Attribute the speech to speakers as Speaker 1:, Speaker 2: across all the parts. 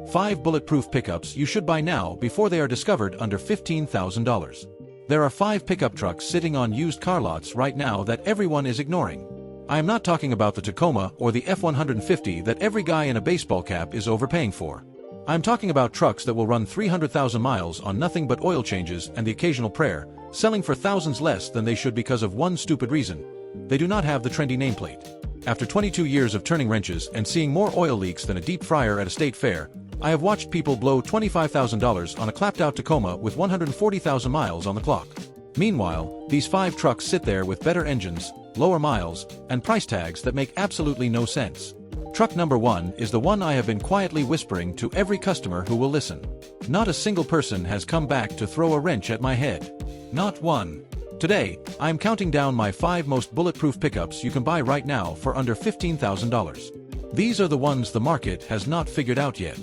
Speaker 1: 5 bulletproof pickups you should buy now before they are discovered under $15,000. There are 5 pickup trucks sitting on used car lots right now that everyone is ignoring. I am not talking about the Tacoma or the F-150 that every guy in a baseball cap is overpaying for. I am talking about trucks that will run 300,000 miles on nothing but oil changes and the occasional prayer, selling for thousands less than they should because of one stupid reason: they do not have the trendy nameplate. After 22 years of turning wrenches and seeing more oil leaks than a deep fryer at a state fair, I have watched people blow $25,000 on a clapped-out Tacoma with 140,000 miles on the clock. Meanwhile, these 5 trucks sit there with better engines, lower miles, and price tags that make absolutely no sense. Truck number 1 is the one I have been quietly whispering to every customer who will listen. Not a single person has come back to throw a wrench at my head. Not one. Today, I am counting down my 5 most bulletproof pickups you can buy right now for under $15,000. These are the ones the market has not figured out yet.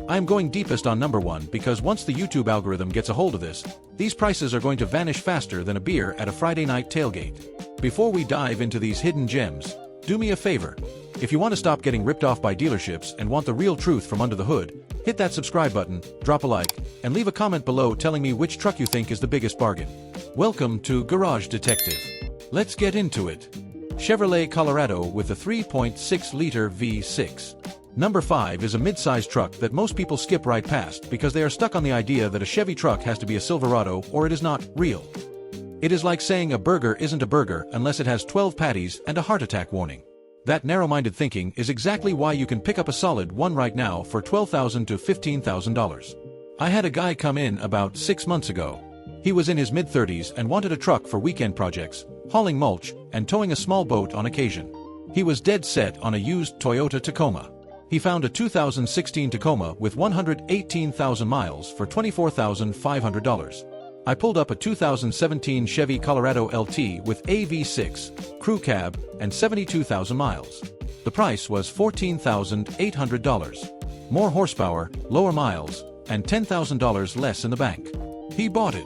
Speaker 1: I am going deepest on number 1 because once the YouTube algorithm gets a hold of this, these prices are going to vanish faster than a beer at a Friday night tailgate. Before we dive into these hidden gems, do me a favor. If you want to stop getting ripped off by dealerships and want the real truth from under the hood, hit that subscribe button, drop a like, and leave a comment below telling me which truck you think is the biggest bargain. Welcome to Garage Detective. Let's get into it. Chevrolet Colorado with a 3.6-liter V6. Number 5 is a mid-size truck that most people skip right past because they are stuck on the idea that a Chevy truck has to be a Silverado or it is not real. It is like saying a burger isn't a burger unless it has 12 patties and a heart attack warning. That narrow-minded thinking is exactly why you can pick up a solid one right now for $12,000 to $15,000. I had a guy come in about 6 months ago. He was in his mid-30s and wanted a truck for weekend projects, hauling mulch, and towing a small boat on occasion. He was dead set on a used Toyota Tacoma. He found a 2016 Tacoma with 118,000 miles for $24,500. I pulled up a 2017 Chevy Colorado LT with a V6, crew cab, and 72,000 miles. The price was $14,800. More horsepower, lower miles, and $10,000 less in the bank. He bought it.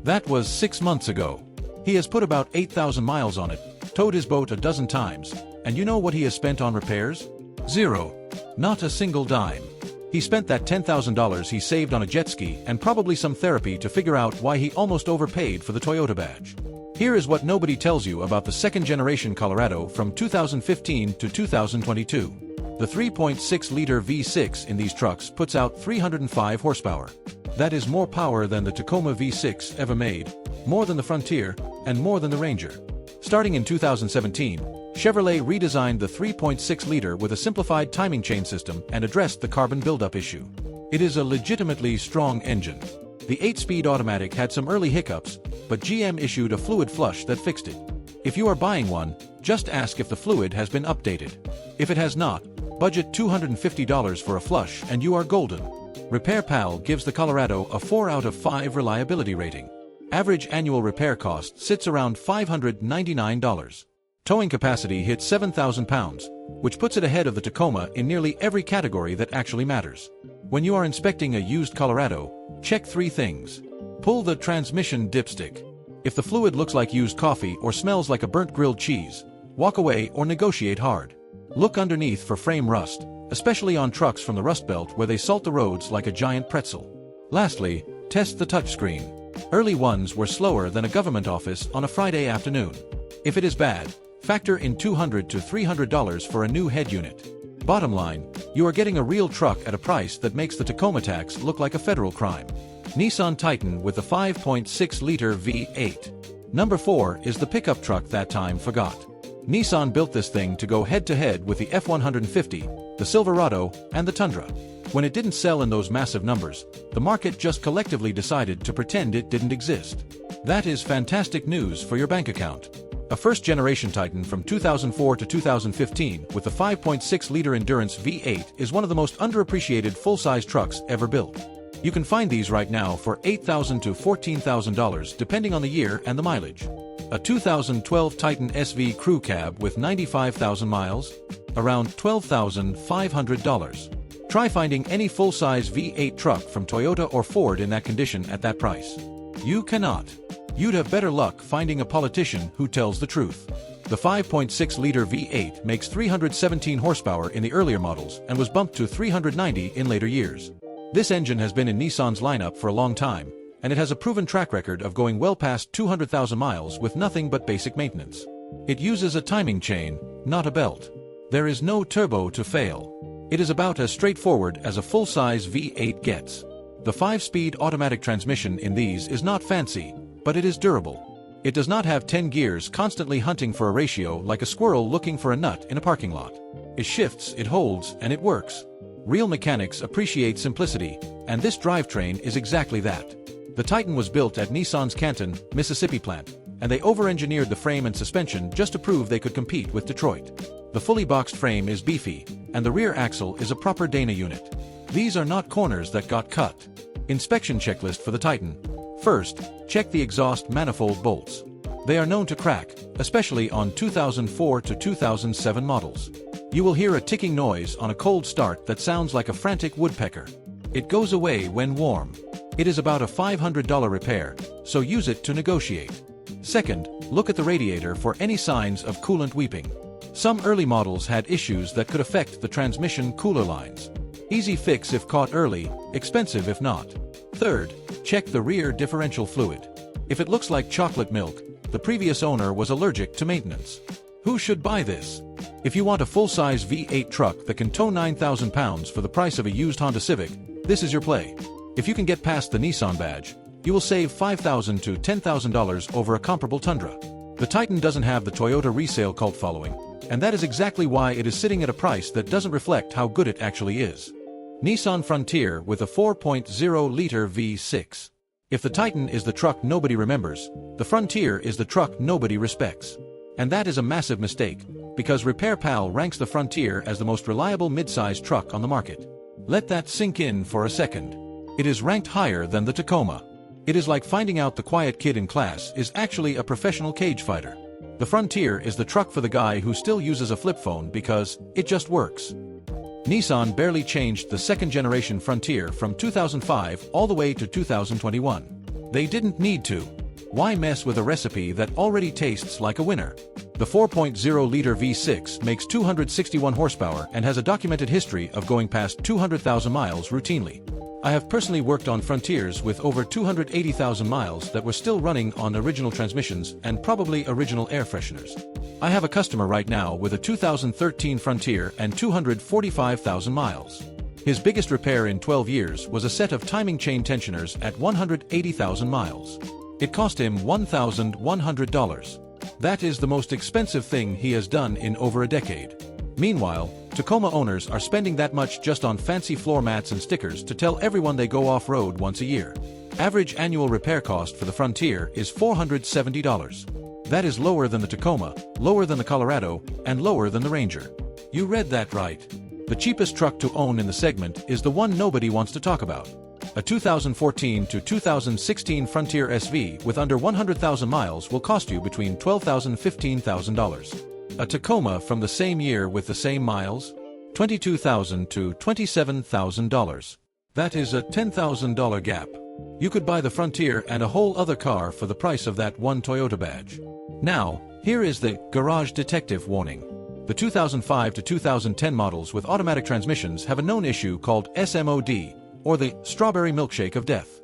Speaker 1: That was 6 months ago. He has put about 8,000 miles on it, towed his boat a dozen times, and you know what he has spent on repairs? Zero. Not a single dime. He spent that $10,000 he saved on a jet ski and probably some therapy to figure out why he almost overpaid for the Toyota badge. Here is what nobody tells you about the second-generation Colorado from 2015 to 2022. The 3.6-liter V6 in these trucks puts out 305 horsepower. That is more power than the Tacoma V6 ever made, more than the Frontier, and more than the Ranger. Starting in 2017, Chevrolet redesigned the 3.6-liter with a simplified timing chain system and addressed the carbon buildup issue. It is a legitimately strong engine. The 8-speed automatic had some early hiccups, but GM issued a fluid flush that fixed it. If you are buying one, just ask if the fluid has been updated. If it has not, budget $250 for a flush and you are golden. Repair Pal gives the Colorado a 4 out of 5 reliability rating. Average annual repair cost sits around $599. Towing capacity hits 7,000 pounds, which puts it ahead of the Tacoma in nearly every category that actually matters. When you are inspecting a used Colorado, check 3 things. Pull the transmission dipstick. If the fluid looks like used coffee or smells like a burnt grilled cheese, walk away or negotiate hard. Look underneath for frame rust, especially on trucks from the Rust Belt where they salt the roads like a giant pretzel. Lastly, test the touchscreen. Early ones were slower than a government office on a Friday afternoon. If it is bad, factor in $200 to $300 for a new head unit. Bottom line, you are getting a real truck at a price that makes the Tacoma tax look like a federal crime. Nissan Titan with a 5.6-liter V8. Number 4 is the pickup truck that time forgot. Nissan built this thing to go head-to-head with the F-150, the Silverado, and the Tundra. When it didn't sell in those massive numbers, the market just collectively decided to pretend it didn't exist. That is fantastic news for your bank account. A first-generation Titan from 2004 to 2015 with a 5.6-liter endurance V8 is one of the most underappreciated full-size trucks ever built. You can find these right now for $8,000 to $14,000 depending on the year and the mileage. A 2012 Titan SV Crew Cab with 95,000 miles? Around $12,500. Try finding any full-size V8 truck from Toyota or Ford in that condition at that price. You cannot. You'd have better luck finding a politician who tells the truth. The 5.6-liter V8 makes 317 horsepower in the earlier models and was bumped to 390 in later years. This engine has been in Nissan's lineup for a long time, and it has a proven track record of going well past 200,000 miles with nothing but basic maintenance. It uses a timing chain, not a belt. There is no turbo to fail. It is about as straightforward as a full-size V8 gets. The 5-speed automatic transmission in these is not fancy, but it is durable. It does not have 10 gears constantly hunting for a ratio like a squirrel looking for a nut in a parking lot. It shifts, it holds, and it works. Real mechanics appreciate simplicity, and this drivetrain is exactly that. The Titan was built at Nissan's Canton, Mississippi plant, and they over-engineered the frame and suspension just to prove they could compete with Detroit. The fully boxed frame is beefy, and the rear axle is a proper Dana unit. These are not corners that got cut. Inspection checklist for the Titan. First, check the exhaust manifold bolts. They are known to crack, especially on 2004 to 2007 models. You will hear a ticking noise on a cold start that sounds like a frantic woodpecker. It goes away when warm. It is about a $500 repair, so use it to negotiate. Second, look at the radiator for any signs of coolant weeping. Some early models had issues that could affect the transmission cooler lines. Easy fix if caught early, expensive if not. Third, check the rear differential fluid. If it looks like chocolate milk, the previous owner was allergic to maintenance. Who should buy this? If you want a full-size V8 truck that can tow 9,000 pounds for the price of a used Honda Civic, this is your play. If you can get past the Nissan badge, you will save $5,000 to $10,000 over a comparable Tundra. The Titan doesn't have the Toyota resale cult following, and that is exactly why it is sitting at a price that doesn't reflect how good it actually is. Nissan Frontier with a 4.0-liter V6. If the Titan is the truck nobody remembers, the Frontier is the truck nobody respects. And that is a massive mistake, because Repair Pal ranks the Frontier as the most reliable mid-size truck on the market. Let that sink in for a second. It is ranked higher than the Tacoma. It is like finding out the quiet kid in class is actually a professional cage fighter. The Frontier is the truck for the guy who still uses a flip phone because it just works. Nissan barely changed the second-generation Frontier from 2005 all the way to 2021. They didn't need to. Why mess with a recipe that already tastes like a winner? The 4.0-liter V6 makes 261 horsepower and has a documented history of going past 200,000 miles routinely. I have personally worked on Frontiers with over 280,000 miles that were still running on original transmissions and probably original air fresheners. I have a customer right now with a 2013 Frontier and 245,000 miles. His biggest repair in 12 years was a set of timing chain tensioners at 180,000 miles. It cost him $1,100. That is the most expensive thing he has done in over a decade. Meanwhile, Tacoma owners are spending that much just on fancy floor mats and stickers to tell everyone they go off-road once a year. Average annual repair cost for the Frontier is $470. That is lower than the Tacoma, lower than the Colorado, and lower than the Ranger. You read that right. The cheapest truck to own in the segment is the one nobody wants to talk about. A 2014 to 2016 Frontier SV with under 100,000 miles will cost you between $12,000 and $15,000. A Tacoma from the same year with the same miles? $22,000 to $27,000. That is a $10,000 gap. You could buy the Frontier and a whole other car for the price of that one Toyota badge. Now, here is the garage detective warning. The 2005 to 2010 models with automatic transmissions have a known issue called SMOD, or the strawberry milkshake of death.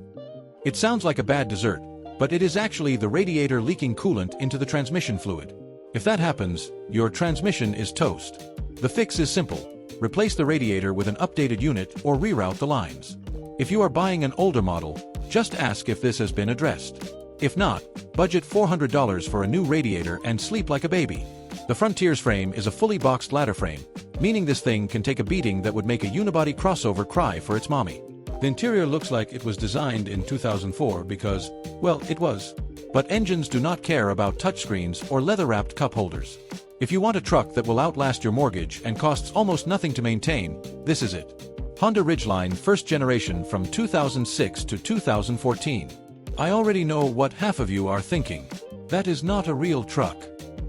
Speaker 1: It sounds like a bad dessert, but it is actually the radiator leaking coolant into the transmission fluid. If that happens, your transmission is toast. The fix is simple. Replace the radiator with an updated unit or reroute the lines. If you are buying an older model, just ask if this has been addressed. If not, budget $400 for a new radiator and sleep like a baby. The Frontier's frame is a fully boxed ladder frame, meaning this thing can take a beating that would make a unibody crossover cry for its mommy. The interior looks like it was designed in 2004 because, well, it was. But engines do not care about touchscreens or leather-wrapped cup holders. If you want a truck that will outlast your mortgage and costs almost nothing to maintain, this is it. Honda Ridgeline first generation from 2006 to 2014. I already know what half of you are thinking. That is not a real truck.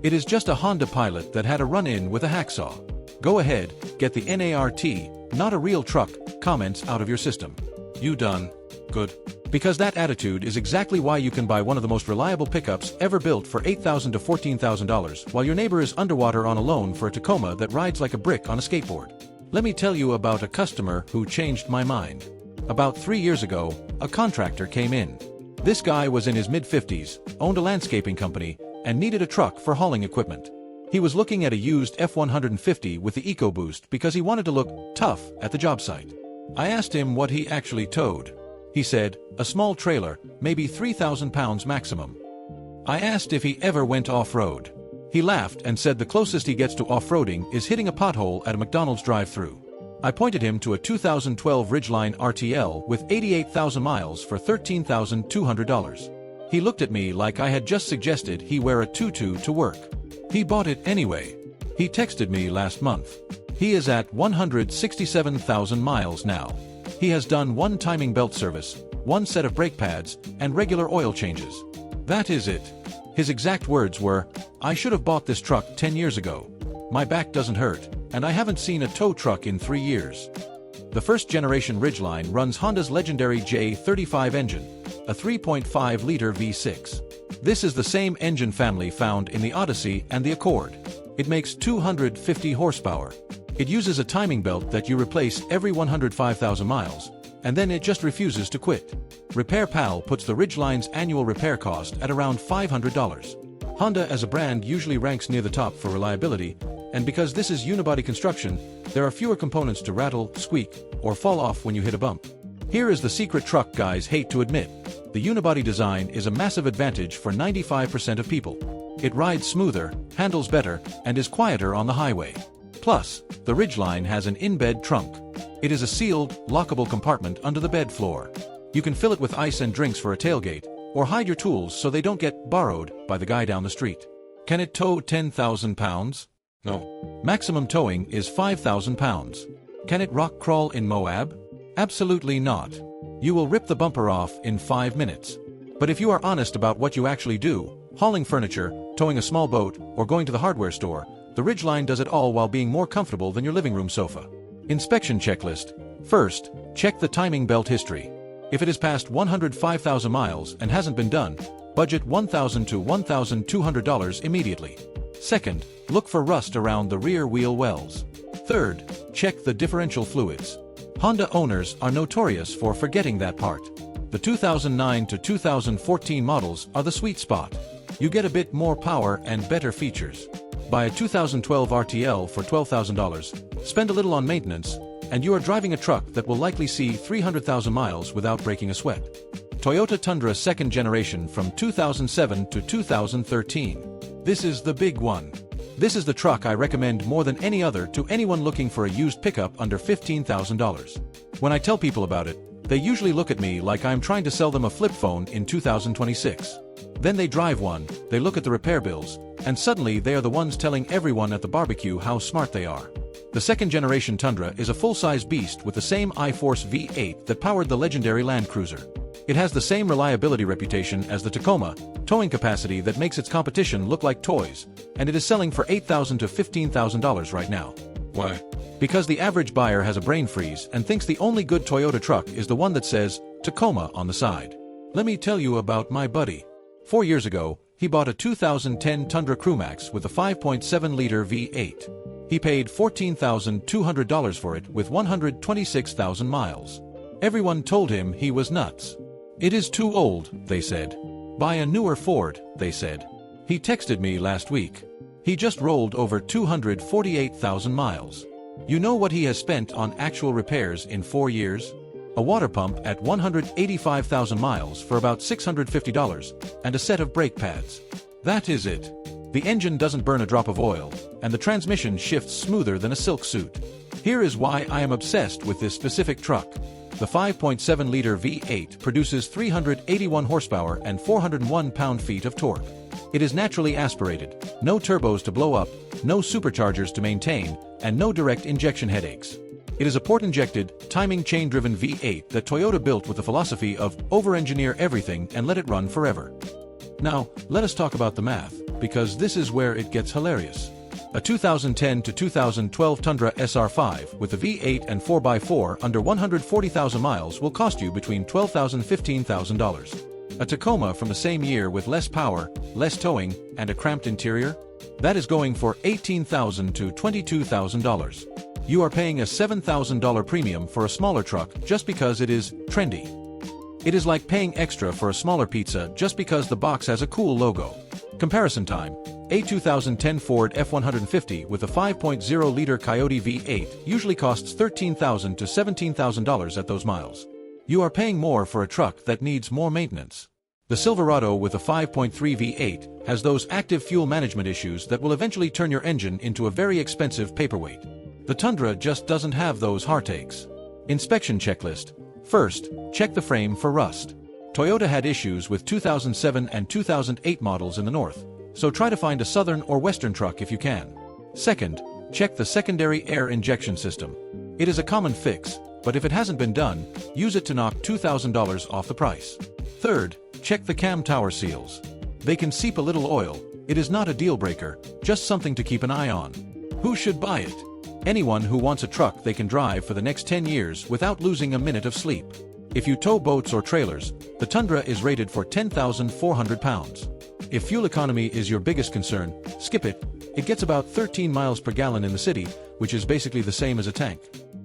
Speaker 1: It is just a Honda Pilot that had a run-in with a hacksaw. Go ahead, get the NART, not a real truck, comments out of your system. You done? Good. Because that attitude is exactly why you can buy one of the most reliable pickups ever built for $8,000 to $14,000 while your neighbor is underwater on a loan for a Tacoma that rides like a brick on a skateboard. Let me tell you about a customer who changed my mind. About 3 years ago, a contractor came in. This guy was in his mid-50s, owned a landscaping company, and needed a truck for hauling equipment. He was looking at a used F-150 with the EcoBoost because he wanted to look tough at the job site. I asked him what he actually towed. He said, a small trailer, maybe 3,000 pounds maximum. I asked if he ever went off-road. He laughed and said the closest he gets to off-roading is hitting a pothole at a McDonald's drive-thru. I pointed him to a 2012 Ridgeline RTL with 88,000 miles for $13,200. He looked at me like I had just suggested he wear a tutu to work. He bought it anyway. He texted me last month. He is at 167,000 miles now. He has done one timing belt service, one set of brake pads, and regular oil changes. That is it. His exact words were, I should have bought this truck 10 years ago. My back doesn't hurt, and I haven't seen a tow truck in 3 years. The first generation Ridgeline runs Honda's legendary J35 engine, a 3.5-liter V6. This is the same engine family found in the Odyssey and the Accord. It makes 250 horsepower. It uses a timing belt that you replace every 105,000 miles, and then it just refuses to quit. Repair Pal puts the Ridgeline's annual repair cost at around $500. Honda as a brand usually ranks near the top for reliability, and because this is unibody construction, there are fewer components to rattle, squeak, or fall off when you hit a bump. Here is the secret truck guys hate to admit. The unibody design is a massive advantage for 95% of people. It rides smoother, handles better, and is quieter on the highway. Plus, the Ridgeline has an in-bed trunk. It is a sealed, lockable compartment under the bed floor. You can fill it with ice and drinks for a tailgate, or hide your tools so they don't get borrowed by the guy down the street. Can it tow 10,000 pounds? No. Maximum towing is 5,000 pounds. Can it rock crawl in Moab? Absolutely not. You will rip the bumper off in 5 minutes. But if you are honest about what you actually do, hauling furniture, towing a small boat, or going to the hardware store, the Ridgeline does it all while being more comfortable than your living room sofa. Inspection checklist. First, check the timing belt history. If it has passed 105,000 miles and hasn't been done, budget $1,000 to $1,200 immediately. Second, look for rust around the rear wheel wells. Third, check the differential fluids. Honda owners are notorious for forgetting that part. The 2009 to 2014 models are the sweet spot. You get a bit more power and better features. Buy a 2012 RTL for $12,000, spend a little on maintenance, and you are driving a truck that will likely see 300,000 miles without breaking a sweat. Toyota Tundra second generation from 2007 to 2013. This is the big one. This is the truck I recommend more than any other to anyone looking for a used pickup under $15,000. When I tell people about it, they usually look at me like I'm trying to sell them a flip phone in 2026. Then they drive one, they look at the repair bills, and suddenly they are the ones telling everyone at the barbecue how smart they are. The second generation Tundra is a full-size beast with the same I-Force V8 that powered the legendary Land Cruiser. It has the same reliability reputation as the Tacoma, towing capacity that makes its competition look like toys, and it is selling for $8,000 to $15,000 right now. Why? Because the average buyer has a brain freeze and thinks the only good Toyota truck is the one that says Tacoma on the side. Let me tell you about my buddy. 4 years ago, he bought a 2010 Tundra Crewmax with a 5.7-liter V8. He paid $14,200 for it with 126,000 miles. Everyone told him he was nuts. It is too old, they said. Buy a newer Ford, they said. He texted me last week. He just rolled over 248,000 miles. You know what he has spent on actual repairs in 4 years? A water pump at 185,000 miles for about $650, and a set of brake pads. That is it. The engine doesn't burn a drop of oil, and the transmission shifts smoother than a silk suit. Here is why I am obsessed with this specific truck. The 5.7-liter V8 produces 381 horsepower and 401 pound-feet of torque. It is naturally aspirated, no turbos to blow up, no superchargers to maintain, and no direct injection headaches. It is a port-injected, timing chain-driven V8 that Toyota built with the philosophy of over-engineer everything and let it run forever. Now, let us talk about the math, because this is where it gets hilarious. A 2010 to 2012 Tundra SR5 with a V8 and 4x4 under 140,000 miles will cost you between $12,000 and $15,000. A Tacoma from the same year with less power, less towing, and a cramped interior? That is going for $18,000 to $22,000. You are paying a $7,000 premium for a smaller truck just because it is trendy. It is like paying extra for a smaller pizza just because the box has a cool logo. Comparison time. A 2010 Ford F-150 with a 5.0-liter Coyote V8 usually costs $13,000 to $17,000 at those miles. You are paying more for a truck that needs more maintenance. The Silverado with a 5.3 V8 has those active fuel management issues that will eventually turn your engine into a very expensive paperweight. The Tundra just doesn't have those heartaches. Inspection checklist. First, check the frame for rust. Toyota had issues with 2007 and 2008 models in the north, so try to find a southern or western truck if you can. Second, check the secondary air injection system. It is a common fix, but if it hasn't been done, use it to knock $2,000 off the price. Third, check the cam tower seals. They can seep a little oil. It is not a deal breaker, just something to keep an eye on. Who should buy it? Anyone who wants a truck they can drive for the next 10 years without losing a minute of sleep. If you tow boats or trailers, the Tundra is rated for 10,400 pounds. If fuel economy is your biggest concern, skip it. It gets about 13 miles per gallon in the city, which is basically the same as a tank.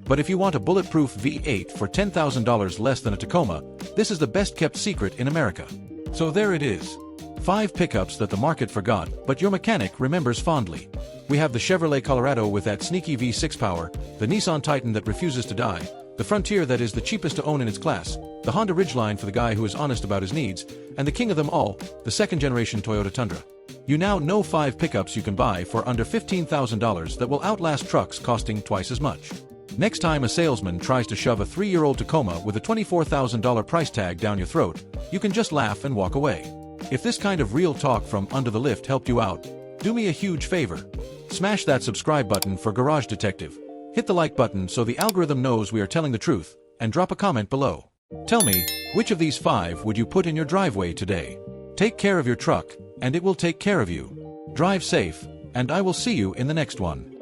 Speaker 1: But if you want a bulletproof V8 for $10,000 less than a Tacoma, this is the best-kept secret in America. So there it is. 5 pickups that the market forgot, but your mechanic remembers fondly. We have the Chevrolet Colorado with that sneaky V6 power, the Nissan Titan that refuses to die, the Frontier that is the cheapest to own in its class, the Honda Ridgeline for the guy who is honest about his needs, and the king of them all, the second-generation Toyota Tundra. You now know 5 pickups you can buy for under $15,000 that will outlast trucks costing twice as much. Next time a salesman tries to shove a 3-year-old Tacoma with a $24,000 price tag down your throat, you can just laugh and walk away. If this kind of real talk from under the lift helped you out, do me a huge favor. Smash that subscribe button for Garage Detective. Hit the like button so the algorithm knows we are telling the truth, and drop a comment below. Tell me, which of these 5 would you put in your driveway today? Take care of your truck, and it will take care of you. Drive safe, and I will see you in the next one.